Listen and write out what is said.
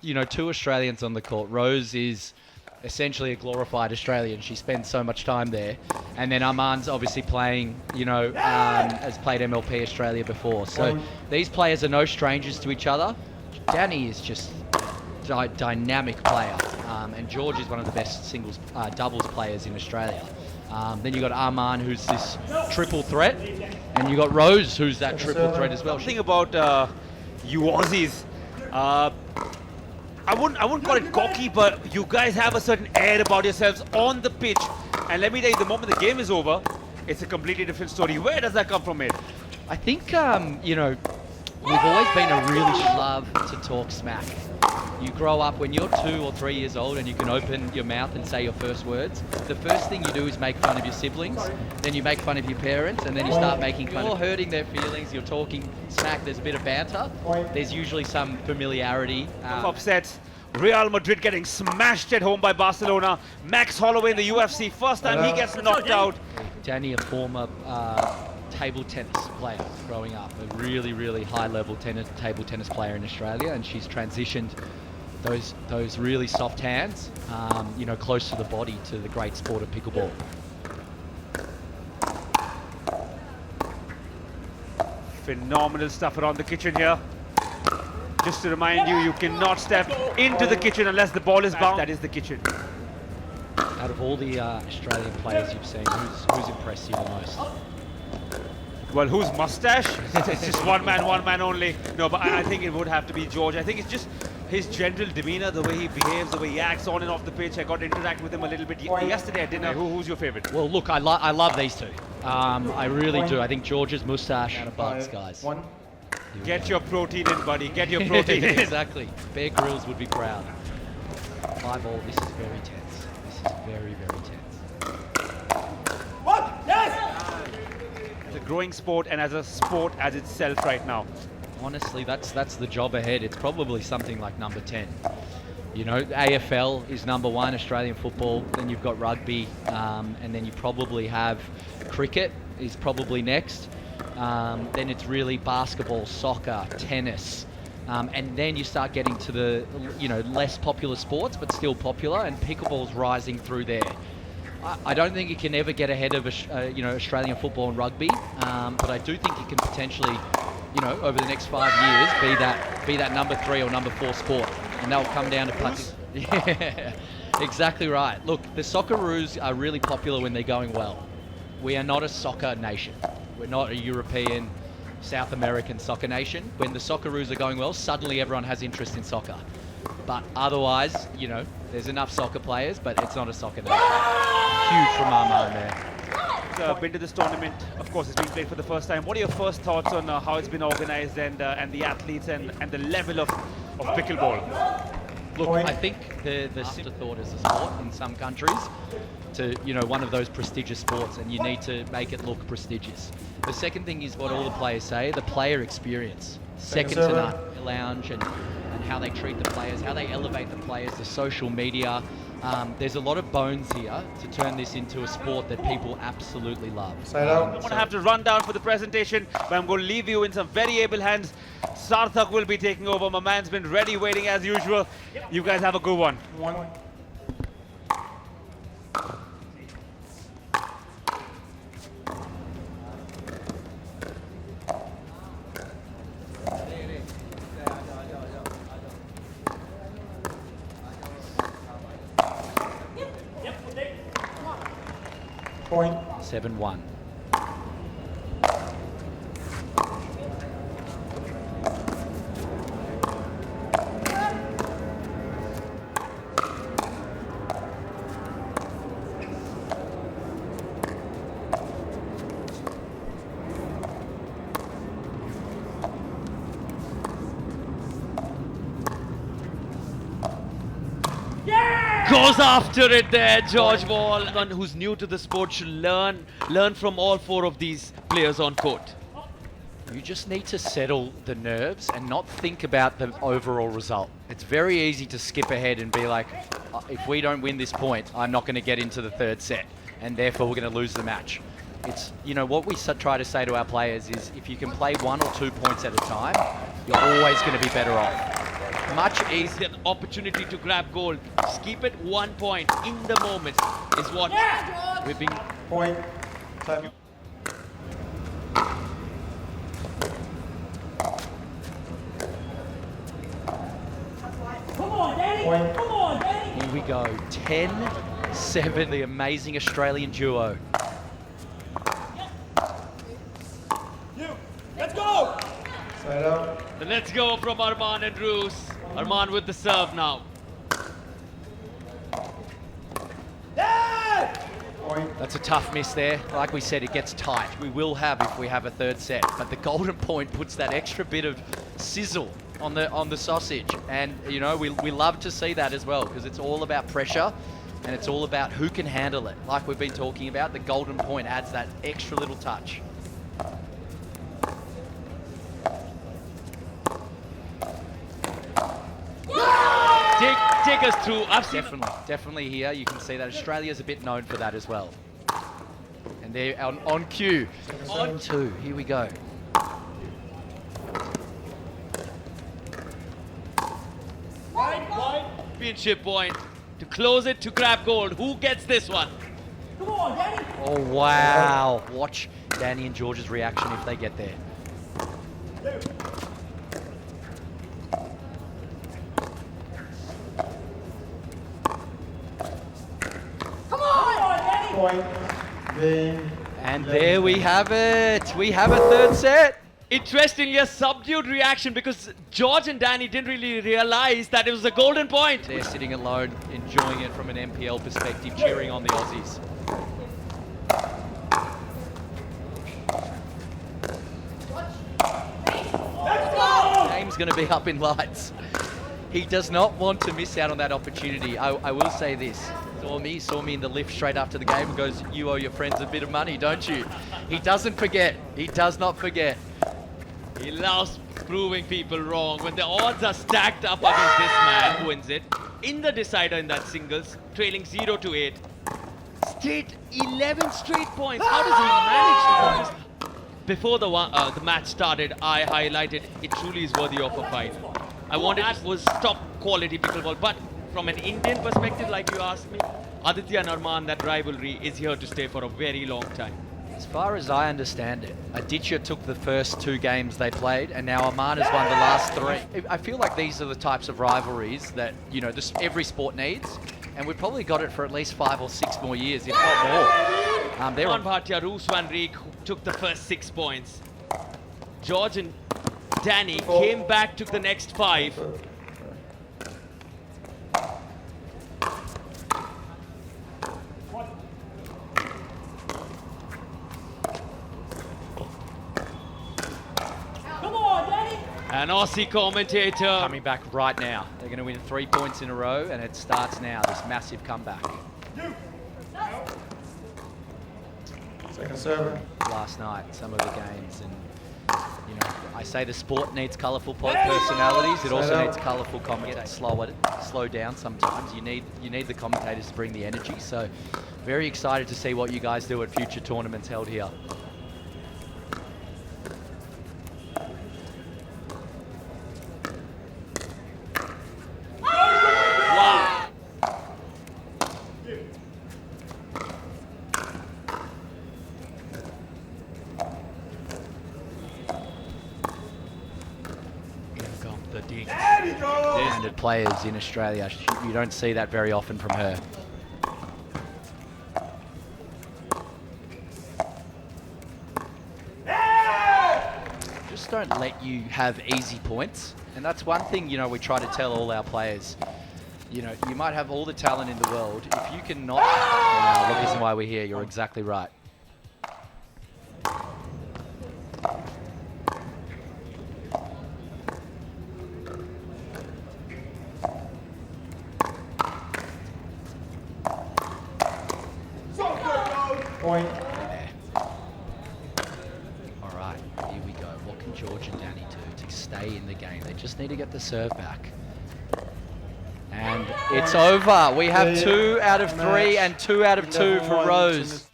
two Australians on the court. Rose is essentially a glorified Australian. She spends so much time there. And then Armaan's obviously playing, has played MLP Australia before. So these players are no strangers to each other. Danny is just a dynamic player. And George is one of the best doubles players in Australia. Then you got Armaan, who's this triple threat. And you got Rose, who's that triple threat as well. The thing about you Aussies, I wouldn't call it cocky, but you guys have a certain air about yourselves on the pitch. And let me tell you, the moment the game is over, it's a completely different story. Where does that come from, mate? I think, we've always been a really love to talk smack. You grow up when you're 2 or 3 years old and you can open your mouth and say your first words. The first thing you do is make fun of your siblings, then you make fun of your parents, and then you start making fun. You're hurting their feelings, you're talking smack, there's a bit of banter. There's usually some familiarity. Upsets. Real Madrid getting smashed at home by Barcelona. Max Holloway in the UFC, first time he gets knocked out. Danny, a former table tennis player growing up, a really, really high-level table tennis player in Australia, and she's transitioned those really soft hands, close to the body, to the great sport of pickleball. Phenomenal stuff around the kitchen here. Just to remind you, you cannot step into the kitchen unless the ball is bound. That is the kitchen. Out of all the Australian players you've seen, who's impressed you the most? Well, whose mustache? It's just one man only. No, but I think it would have to be George. I think it's just his general demeanor, the way he behaves, the way he acts on and off the pitch. I got to interact with him a little bit yesterday at dinner. Who's your favorite? Well, look, I love these two. I really do. I think George's mustache out of butts, guys. Get your protein in, buddy. Get your protein in. Exactly. Bear Grylls would be proud. 5-all. This is very tense. This is very, very tense. What? Yes! It's a growing sport, and as a sport as itself right now. Honestly, that's the job ahead. It's probably something like number 10. AFL is number 1, Australian football. Then you've got rugby, and then you probably have cricket is probably next. Then it's really basketball, soccer, tennis, and then you start getting to the less popular sports but still popular, and pickleball's rising through there. I don't think it can ever get ahead of Australian football and rugby, but I do think it can potentially over the next 5 years be that number 3 or number 4 sport, and that'll come down to putting. Yeah, exactly right. Look, the Socceroos are really popular when they're going well. We are not a soccer nation. We're not a European, South American soccer nation. When the Socceroos are going well, suddenly everyone has interest in soccer. But otherwise, there's enough soccer players, but it's not a soccer nation. Huge from Armaan there. Been to this tournament, of course, it's been played for the first time. What are your first thoughts on how it's been organized and the athletes and the level of pickleball? Look, I think the thought as a sport in some countries to one of those prestigious sports, and you need to make it look prestigious. The second thing is what all the players say, the player experience. Second to none. The lounge and how they treat the players, how they elevate the players, the social media. There's a lot of bones here to turn this into a sport that people absolutely love. I'm going to have to run down for the presentation, but I'm going to leave you in some very able hands. Sarthak will be taking over. My man's been ready, waiting as usual. You guys have a good one. Point. 7-1. Goes after it there, George Wall. One who's new to the sport should learn from all 4 of these players on court. You just need to settle the nerves and not think about the overall result. It's very easy to skip ahead and be like, if we don't win this point, I'm not going to get into the 3rd set, and therefore we're going to lose the match. It's, what we try to say to our players is if you can play 1 or 2 points at a time, you're always going to be better off. Much easier. The opportunity to grab gold. Just keep it 1 point in the moment is what we've been. Point. Time. Come on, Danny! Point. Come on, Danny! Here we go. 10-7, the amazing Australian duo. Let's go! Side out. Let's go from Armaan and Roos. Armaan with the serve now. Point. That's a tough miss there. Like we said, it gets tight. We will have if we have a third set, but the golden point puts that extra bit of sizzle on the sausage, and you know we love to see that as well, because it's all about pressure and it's all about who can handle it. Like we've been talking about, the golden point adds that extra little touch. Take us through. I've seen Definitely here. You can see that Australia's a bit known for that as well. And they're on cue. On two. Here we go. championship point to close it, to grab gold. Who gets this one? Come on, Danny! Oh, wow. Watch Danny and George's reaction if they get there. Come on, Danny! Point being. And there we have it. We have a third set. Interestingly, a subdued reaction because George and Danny didn't really realize that it was a golden point. They're sitting alone, enjoying it from an MPL perspective, cheering on the Aussies. Game's going to be up in lights. He does not want to miss out on that opportunity. I will say this. Saw me in the lift straight after the game and goes, "You owe your friends a bit of money, don't you?" He doesn't forget. He does not forget. He loves proving people wrong. When the odds are stacked up against this man who wins it, in the decider in that singles, trailing 0-8. Straight 11 straight points. How does he manage to do this? Before the match started, I highlighted it truly is worthy of a fight. I wanted it was top quality pickleball, but from an Indian perspective, like you asked me, Aditya and Armaan, that rivalry is here to stay for a very long time. As far as I understand it, Aditya took the first 2 games they played, and now Armaan has won the last 3. I feel like these are the types of rivalries that, you know, every sport needs, and we've probably got it for at least 5 or 6 more years, if not more. They're on Bhatia, Roos and Reek who took the first 6 points. George and Danny came back, took the next 5. An Aussie commentator coming back right now. They're going to win 3 points in a row, and it starts now, this massive comeback. Second server. Last night, some of the games, and you know, I say the sport needs colourful personalities. It also needs colourful commentators. Slow down sometimes. You need the commentators to bring the energy. So, very excited to see what you guys do at future tournaments held here. Handed players in Australia. You don't see that very often from her. Just don't let you have easy points. And that's one thing, you know, we try to tell all our players. You know, you might have all the talent in the world. If you cannot... Wow, the reason why we're here, you're exactly right. Point. All right, here we go. What can George and Danny do to stay in the game? They just need to get the serve back. And it's over. We have 2 out of 3 and 2 out of 2 for Rose.